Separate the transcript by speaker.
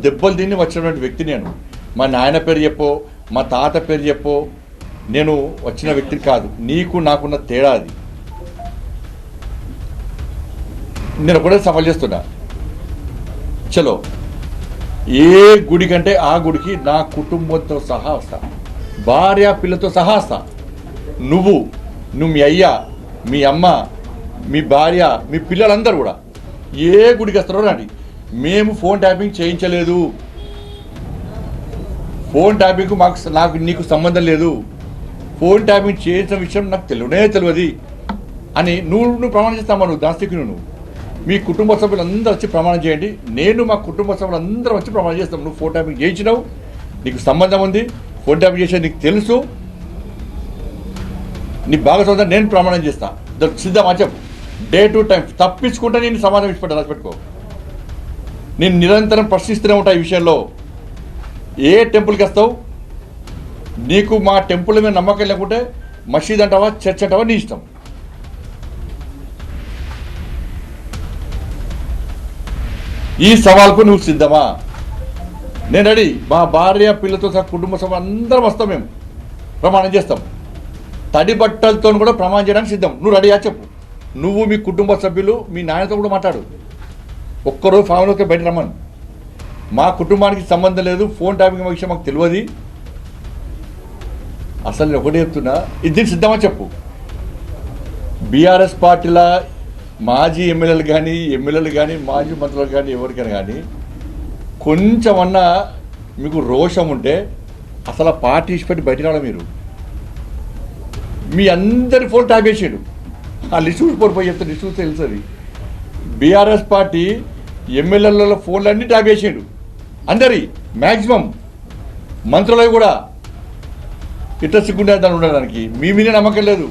Speaker 1: దెబ్బలు తిని వచ్చినటువంటి వ్యక్తి నేను. మా నాయన పేరు చెప్పో మా తాత పేరు చెప్పో నేను వచ్చిన వ్యక్తిని కాదు. నీకు నాకున్న తేడా అది. నేను ఒకటే సఫల్ చేస్తున్నా. చలో ఏ గుడి కంటే ఆ గుడికి నా కుటుంబంతో సహా వస్తా, భార్య పిల్లతో సహా వస్తా. నువ్వు మీ అయ్యా, మీ అమ్మ, మీ భార్య, మీ పిల్లలందరూ కూడా ఏ గుడికి వస్తారో రండి. మేము ఫోన్ ట్యాపింగ్ చేయించలేదు. ఫోన్ ట్యాపింగ్ నాకు నీకు సంబంధం లేదు. ఫోన్ ట్యాపింగ్ చేసిన విషయం నాకు తెలియదు అని నువ్వు ప్రమాణం చేస్తామా? నువ్వు దాస్తికును. నువ్వు మీ కుటుంబ సభ్యులందరూ వచ్చి ప్రమాణం చేయండి. నేను మా కుటుంబ సభ్యులందరూ వచ్చి ప్రమాణం చేస్తాం. నువ్వు ఫోన్ ట్యాపింగ్ చేయించినావు, నీకు సంబంధం ఉంది, ఫోన్ ట్యాపింగ్ చేసేది నీకు తెలుసు, నీ భాగస్వామ్యం నేను ప్రమాణం చేస్తా. సిద్ధమా చెప్పు. డే టు టైం తప్పించుకుంటే నేను సమాధానం ఇచ్చిపెట్టా. రాసిపెట్టుకో. నేను నిరంతరం ప్రశ్నిస్తూనే ఉంటా ఈ విషయంలో. ఏ టెంపుల్కి వస్తావు? నీకు మా టెంపుల్ మీద నమ్మకం లేకుంటే మసీద్ అంటావా, చర్చ్ అంటావా, నీ ఇష్టం. ఈ సవాల్కు నువ్వు సిద్ధమా? నేను రెడీ. మా భార్య పిల్లతో సహా కుటుంబ సభ అందరం వస్తాం. మేము ప్రమాణం చేస్తాం. తడి బట్టలతో కూడా ప్రమాణం చేయడానికి సిద్ధం. నువ్వు రెడీయా చెప్పు. నువ్వు మీ కుటుంబ సభ్యులు మీ నాయనతో కూడా మాట్లాడు. ఒక్కరోజు ఫ్యామిలీకి బయట రమ్మను. మా కుటుంబానికి సంబంధం లేదు, ఫోన్ ట్యాపింగ్ విషయం మాకు తెలియదు. అసలు నేను ఒకటే చెప్తున్నా, ఇది సిద్ధమా చెప్పు. బీఆర్ఎస్ పార్టీల మాజీ ఎమ్మెల్యేలు కానీ మాజీ మంత్రులు కానీ ఎవరికైనా కానీ కొంచెమన్నా మీకు రోషం ఉంటే అసలు ఆ పార్టీ ఇచ్చిపెట్టి బయట రావడం. మీరు మీ అందరి ఫోన్ ట్యాప్ చేసాడు. ఆ లిస్ట్ చూసిపోయి చెప్తే లిస్ట్ చూస్తే తెలుస్తుంది. బీఆర్ఎస్ పార్టీ ఎమ్మెల్యేల ఫోన్లన్నీ ట్యాప్ చేసాడు. అందరి మ్యాక్సిమం మంత్రులవి కూడా. ఇట్లా సిగ్గుండే దాన్ని ఉండడానికి మీ మీద నమ్మకం లేదు.